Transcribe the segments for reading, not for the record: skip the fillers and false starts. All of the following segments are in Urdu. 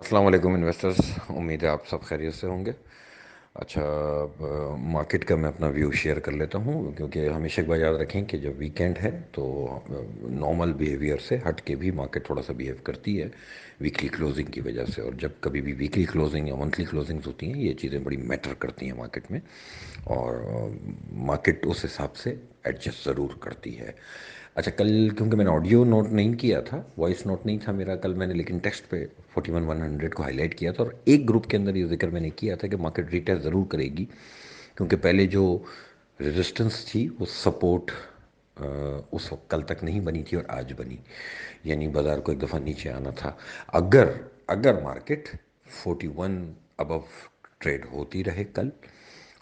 السلام علیکم انویسٹرز، امید ہے آپ سب خیریت سے ہوں گے۔ اچھا، مارکیٹ کا میں اپنا ویو شیئر کر لیتا ہوں، کیونکہ ہمیشہ ایک بات یاد رکھیں کہ جب ویکینڈ ہے تو نارمل بیہیویئر سے ہٹ کے بھی مارکیٹ تھوڑا سا بیہیو کرتی ہے ویکلی کلوزنگ کی وجہ سے، اور جب کبھی بھی ویکلی کلوزنگ یا منتھلی کلوزنگز ہوتی ہیں یہ چیزیں بڑی میٹر کرتی ہیں مارکیٹ میں، اور مارکیٹ اس حساب سے ایڈجسٹ ضرور کرتی ہے۔ اچھا، کل کیونکہ میں نے آڈیو نوٹ نہیں کیا تھا، وائس نوٹ نہیں تھا میرا کل، میں نے لیکن ٹیکسٹ پہ 41,100 کو ہائی لائٹ کیا تھا، اور ایک گروپ کے اندر یہ ذکر میں نے کیا تھا کہ مارکیٹ ریٹیسٹ ضرور کرے گی، کیونکہ پہلے جو ریزسٹنس تھی وہ سپورٹ اس وقت کل تک نہیں بنی تھی اور آج بنی، یعنی بازار کو ایک دفعہ نیچے آنا تھا۔ اگر مارکیٹ 41 ابو ٹریڈ ہوتی رہے کل،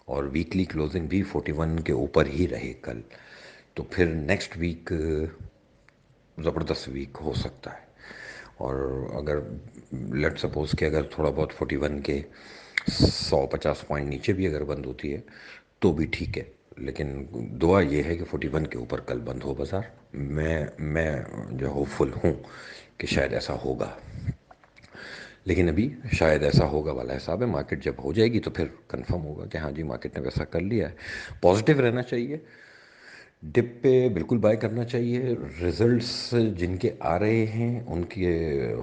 اور ویکلی کلوزنگ بھی 41 کے اوپر ہی رہے کل، تو پھر نیکسٹ ویک زبردست ویک ہو سکتا ہے۔ اور اگر لیٹ سپوز کہ اگر تھوڑا بہت 41 کے 150 پوائنٹ نیچے بھی اگر بند ہوتی ہے تو بھی ٹھیک ہے، لیکن دعا یہ ہے کہ 41 کے اوپر کل بند ہو بازار۔ میں جو ہوپ فل ہوں کہ شاید ایسا ہوگا، لیکن ابھی شاید ایسا ہوگا والا حساب ہے۔ مارکیٹ جب ہو جائے گی تو پھر کنفرم ہوگا کہ ہاں جی مارکیٹ نے ویسا کر لیا ہے۔ پازیٹیو رہنا چاہیے، ڈپ پہ بالکل بائی کرنا چاہیے۔ ریزلٹس جن کے آ رہے ہیں ان کے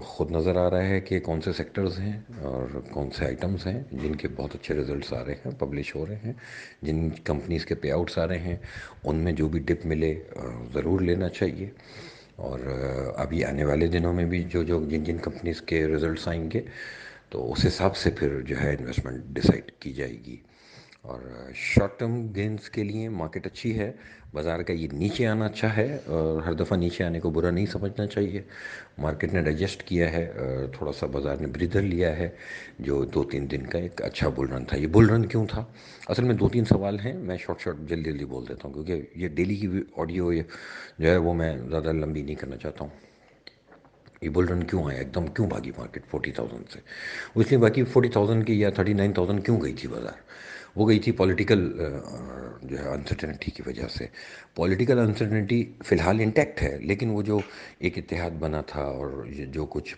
خود نظر آ رہا ہے کہ کون سے سیکٹرز ہیں اور کون سے آئٹمز ہیں جن کے بہت اچھے ریزلٹس آ رہے ہیں، پبلش ہو رہے ہیں، جن کمپنیز کے پے آؤٹس آ رہے ہیں ان میں جو بھی ڈپ ملے ضرور لینا چاہیے۔ اور ابھی آنے والے دنوں میں بھی جن کمپنیز کے ریزلٹس آئیں گے تو اس حساب سے پھر جو ہے انویسٹمنٹ ڈیسائیڈ کی جائے گی۔ اور شارٹ ٹرم گینز کے لیے مارکیٹ اچھی ہے، بازار کا یہ نیچے آنا اچھا ہے، اور ہر دفعہ نیچے آنے کو برا نہیں سمجھنا چاہیے۔ مارکیٹ نے ڈائجسٹ کیا ہے، تھوڑا سا بازار نے بریدر لیا ہے، جو 2-3 دن کا ایک اچھا بل رن تھا۔ یہ بل رن کیوں تھا؟ اصل میں 2-3 سوال ہیں، میں شارٹ جلدی بول دیتا ہوں، کیونکہ یہ ڈیلی کی آڈیو جو ہے وہ میں زیادہ لمبی نہیں کرنا چاہتا ہوں۔ یہ بل رن کیوں آیا، ایک دم کیوں بھاگی مارکیٹ 40,000 سے؟ وہ اس لیے باقی 40,000 کی یا 39,000 کیوں گئی تھی بازار؟ وہ گئی تھی پولیٹیکل جو ہے انسرٹنٹی کی وجہ سے۔ پولیٹیکل انسرٹنٹی فی الحال انٹیکٹ ہے، لیکن وہ جو ایک اتحاد بنا تھا اور جو کچھ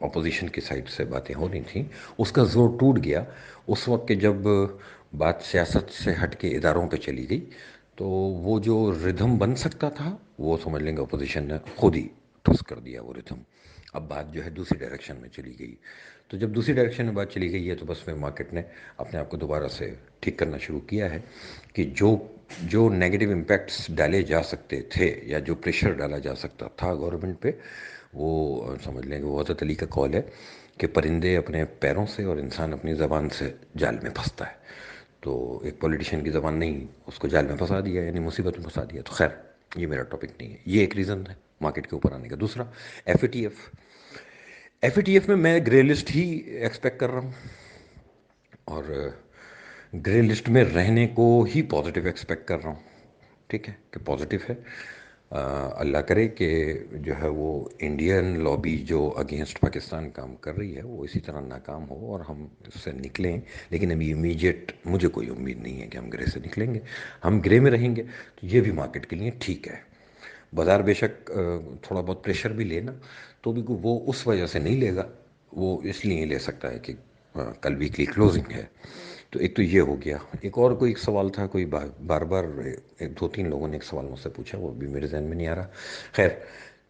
اپوزیشن کی سائڈ سے باتیں ہو رہی تھیں اس کا زور ٹوٹ گیا اس وقت کہ جب بات سیاست سے ہٹ کے اداروں پہ چلی گئی، تو وہ جو ردھم بن سکتا تھا وہ سمجھ لیں گے اپوزیشن نے خود ہی ٹھس کر دیا وہ ردھم۔ اب بات جو ہے دوسری ڈائریکشن میں چلی گئی، تو جب دوسری ڈائریکشن میں بات چلی گئی ہے تو بس میں مارکیٹ نے اپنے آپ کو دوبارہ سے ٹھیک کرنا شروع کیا ہے کہ جو نیگیٹو امپیکٹس ڈالے جا سکتے تھے یا جو پریشر ڈالا جا سکتا تھا گورنمنٹ پہ، وہ سمجھ لیں کہ وہ حضرت علی کا قول ہے کہ پرندے اپنے پیروں سے اور انسان اپنی زبان سے جال میں پھنستا ہے۔ تو ایک پولیٹیشین کی زبان نہیں، اس کو جال میں پھنسا دیا، یعنی مصیبت میں پھنسا دیا۔ تو خیر یہ میرا ٹاپک نہیں ہے، یہ ایک ریزن ہے مارکیٹ کے اوپر آنے کا۔ دوسرا ایف اے ٹی ایف میں گرے لسٹ ہی ایکسپیکٹ کر رہا ہوں، اور گرے لسٹ میں رہنے کو ہی پازیٹیو ایکسپیکٹ کر رہا ہوں۔ ٹھیک ہے کہ پازیٹیو ہے، اللہ کرے کہ جو ہے وہ انڈین لابی جو اگینسٹ پاکستان کام کر رہی ہے وہ اسی طرح ناکام ہو اور ہم اس سے نکلیں، لیکن ابھی امیجیٹ مجھے کوئی امید نہیں ہے کہ ہم گرے سے نکلیں گے۔ ہم گرے میں رہیں گے تو یہ بھی مارکیٹ کے لیے ٹھیک ہے۔ بازار بے شک تھوڑا بہت پریشر بھی لینا، تو بھی وہ اس وجہ سے نہیں لے گا، وہ اس لیے لے سکتا ہے کہ کل ویکلی کلوزنگ ہے۔ تو ایک تو یہ ہو گیا۔ ایک اور کوئی ایک سوال تھا، کوئی بار بار 2-3 لوگوں نے ایک سوال مجھ سے پوچھا، وہ بھی میرے ذہن میں نہیں آ رہا۔ خیر،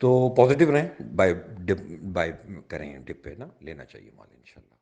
تو پازیٹیو رہیں، بائی کریں ڈپ پہ نا، لینا چاہیے مال انشاءاللہ۔